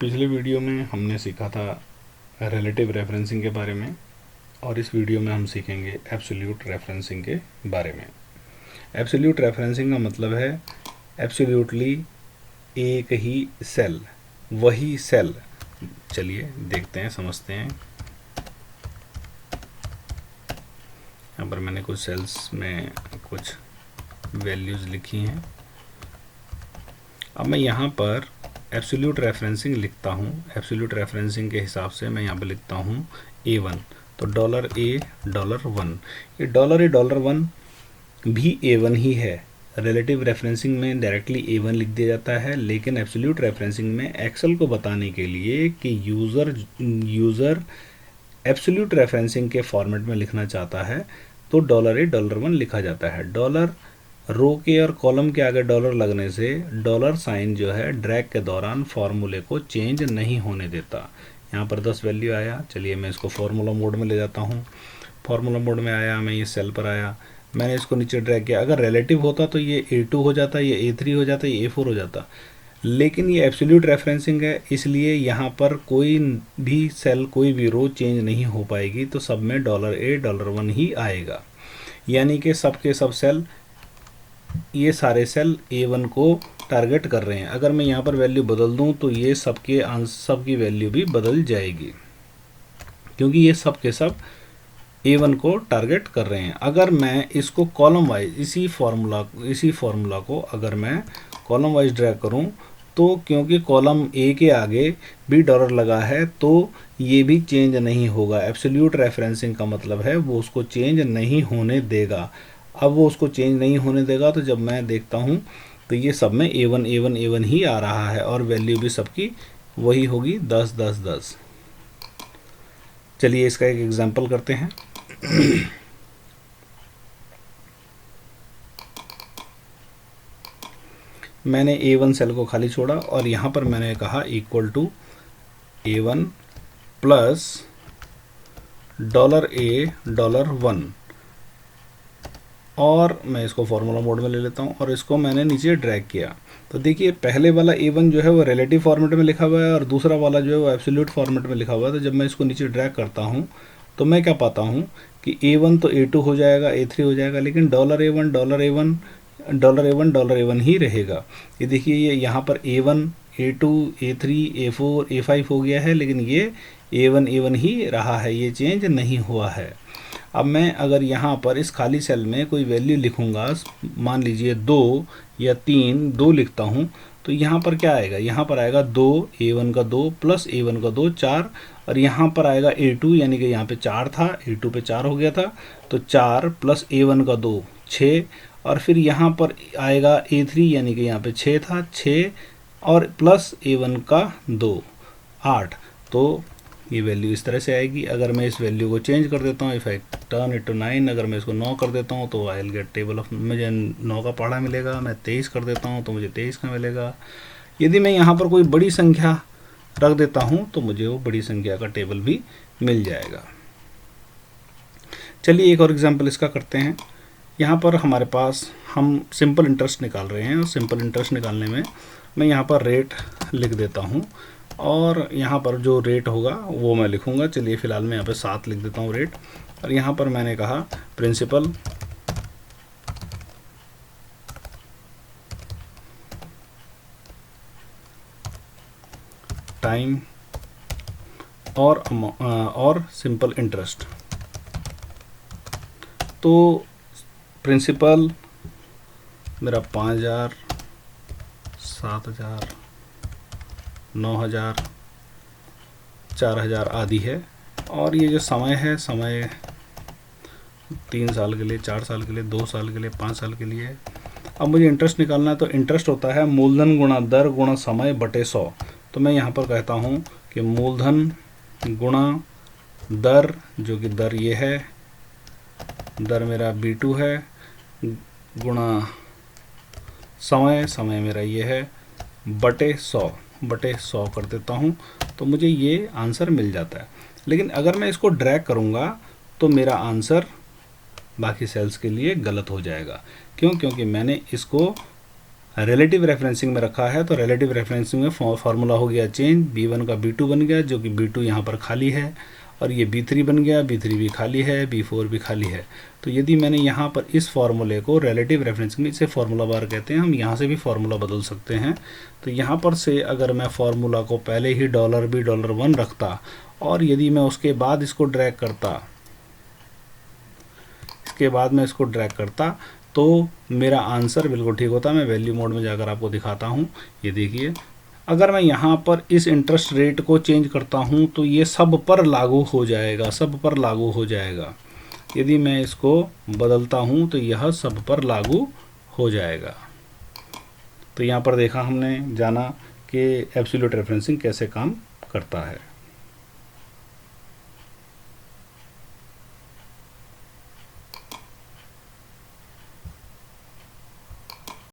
पिछले वीडियो में हमने सीखा था रिलेटिव रेफरेंसिंग के बारे में और इस वीडियो में हम सीखेंगे एब्सोल्यूट रेफरेंसिंग के बारे में। एब्सोल्यूट रेफरेंसिंग का मतलब है एब्सोल्यूटली एक ही सेल, वही सेल। चलिए देखते हैं, समझते हैं। यहाँ पर मैंने कुछ सेल्स में कुछ वैल्यूज़ लिखी हैं। अब मैं यहाँ पर एब्सोल्यूट रेफरेंसिंग लिखता हूँ। एब्सोल्यूट रेफरेंसिंग के हिसाब से मैं यहाँ पर लिखता हूँ A1, तो $A$1। ये $A$1 भी A1 ही है। रिलेटिव रेफरेंसिंग में डायरेक्टली A1 लिख दिया जाता है, लेकिन एब्सोल्यूट रेफरेंसिंग में एक्सेल को बताने के लिए कि यूज़र एब्सोल्यूट रेफरेंसिंग के फॉर्मेट में लिखना चाहता है तो $A$1 लिखा जाता है। डॉलर रो के और कॉलम के आगे डॉलर लगने से डॉलर साइन जो है ड्रैग के दौरान फॉर्मूले को चेंज नहीं होने देता। यहाँ पर 10 वैल्यू आया। चलिए मैं इसको फार्मूला मोड में ले जाता हूँ। फार्मूला मोड में आया, मैं ये सेल पर आया, मैंने इसको नीचे ड्रैग किया। अगर रिलेटिव होता तो ये A2 हो जाता, ये A3 हो जाता, ये A4 हो जाता, लेकिन ये एब्सोल्यूट रेफरेंसिंग है, इसलिए यहाँ पर कोई भी सेल, कोई भी रो चेंज नहीं हो पाएगी, तो सब में $A$1 ही आएगा। यानी कि सब के सब सेल, ये सारे सेल A1 को टारगेट कर रहे हैं। अगर मैं यहाँ पर वैल्यू बदल दूँ तो ये सबकी वैल्यू भी बदल जाएगी, क्योंकि ये सब के सब A1 को टारगेट कर रहे हैं। अगर मैं इसको कॉलम वाइज, इसी फॉर्मूला को अगर मैं कॉलम वाइज ड्रैग करूँ तो क्योंकि कॉलम A के आगे भी डॉलर लगा है तो ये भी चेंज नहीं होगा। एब्सोल्यूट रेफरेंसिंग का मतलब है वो उसको चेंज नहीं होने देगा। अब वो उसको चेंज नहीं होने देगा तो जब मैं देखता हूँ तो ये सब में A1 ही आ रहा है और वैल्यू भी सबकी वही होगी, 10 10 10। चलिए इसका एक एग्जांपल करते हैं। मैंने A1 सेल को खाली छोड़ा और यहाँ पर मैंने कहा equal to A1 plus $A$1, और मैं इसको फार्मूला मोड में ले लेता हूँ और इसको मैंने नीचे ड्रैग किया। तो देखिए पहले वाला A1 जो है वो रिलेटिव फॉर्मेट में लिखा हुआ है और दूसरा वाला जो है वो एब्सोल्यूट फॉर्मेट में लिखा हुआ है। तो जब मैं इसको नीचे ड्रैग करता हूँ तो मैं क्या पाता हूँ कि A1 तो A2 हो जाएगा, A3 हो जाएगा, लेकिन $A1 ही रहेगा। ये देखिए, ये यहाँ पर A1, A2, A3, A4, A5 हो गया है, लेकिन ये A1 ही रहा है, ये चेंज नहीं हुआ है। अब मैं अगर यहाँ पर इस खाली सेल में कोई वैल्यू लिखूँगा, मान लीजिए 2 या 3, 2 लिखता हूँ, तो यहाँ पर क्या आएगा? यहाँ पर आएगा 2, A1 का 2 प्लस A1 का 2, 4, और यहाँ पर आएगा A2, यानी कि यहाँ पे 4 था, A2 पे 4 हो गया था, तो 4 प्लस A1 का 2, 6, और फिर यहाँ पर आएगा A3, यानी कि यहाँ पे 6 था, 6 और प्लस A1 का 2, 8। तो ये वैल्यू इस तरह से आएगी। अगर मैं इस वैल्यू को चेंज कर देता हूँ, if I turn it to 9, अगर मैं इसको 9 कर देता हूँ तो I will get table of, मुझे 9 का पढ़ा मिलेगा। मैं 23 कर देता हूँ तो मुझे 23 का मिलेगा। यदि मैं यहाँ पर कोई बड़ी संख्या रख देता हूँ तो मुझे वो बड़ी संख्या का टेबल भी मिल जाएगा। चलिए एक और एग्जाम्पल इसका करते हैं। यहाँ पर हमारे पास हम सिंपल इंटरेस्ट निकाल रहे हैं और सिंपल इंटरेस्ट निकालने में मैं यहाँ पर रेट लिख देता हूँ और यहाँ पर जो रेट होगा वो मैं लिखूँगा। चलिए फ़िलहाल मैं यहाँ पे 7 लिख देता हूँ रेट, और यहाँ पर मैंने कहा प्रिंसिपल टाइम और सिंपल इंटरेस्ट। तो प्रिंसिपल मेरा 5000, 7000, 9000, 4000 आदि है, और ये जो समय है, समय 3 साल के लिए, 4 साल के लिए, 2 साल के लिए, 5 साल के लिए। अब मुझे इंटरेस्ट निकालना है, तो इंटरेस्ट होता है मूलधन गुणा दर गुणा समय बटे 100। तो मैं यहाँ पर कहता हूँ कि मूलधन गुणा दर, जो कि दर ये है, दर मेरा B2 है, गुणा समय मेरा ये है, बटे 100 कर देता हूँ, तो मुझे ये आंसर मिल जाता है। लेकिन अगर मैं इसको ड्रैग करूँगा तो मेरा आंसर बाकी सेल्स के लिए गलत हो जाएगा। क्यों? क्योंकि मैंने इसको रिलेटिव रेफरेंसिंग में रखा है तो रिलेटिव रेफरेंसिंग में फार्मूला हो गया चेंज, B1 का B2 बन गया, जो कि B2 यहाँ पर खाली है, और ये B3 बन गया, B3 भी खाली है, B4 भी खाली है। तो यदि मैंने यहाँ पर इस फार्मूले को रिलेटिव रेफरेंसिंग में, इसे फार्मूला बार कहते हैं, हम यहाँ से भी फार्मूला बदल सकते हैं। तो यहाँ पर से अगर मैं फार्मूला को पहले ही $B $1 रखता और यदि मैं उसके बाद इसको ड्रैग करता, तो मेरा आंसर बिल्कुल ठीक होता। मैं वैल्यू मोड में जाकर आपको दिखाता हूँ। ये देखिए, अगर मैं यहाँ पर इस इंटरेस्ट रेट को चेंज करता हूँ तो ये सब पर लागू हो जाएगा, यदि मैं इसको बदलता हूँ तो यह सब पर लागू हो जाएगा। तो यहाँ पर देखा हमने, जाना कि एब्सोल्यूट रेफरेंसिंग कैसे काम करता है।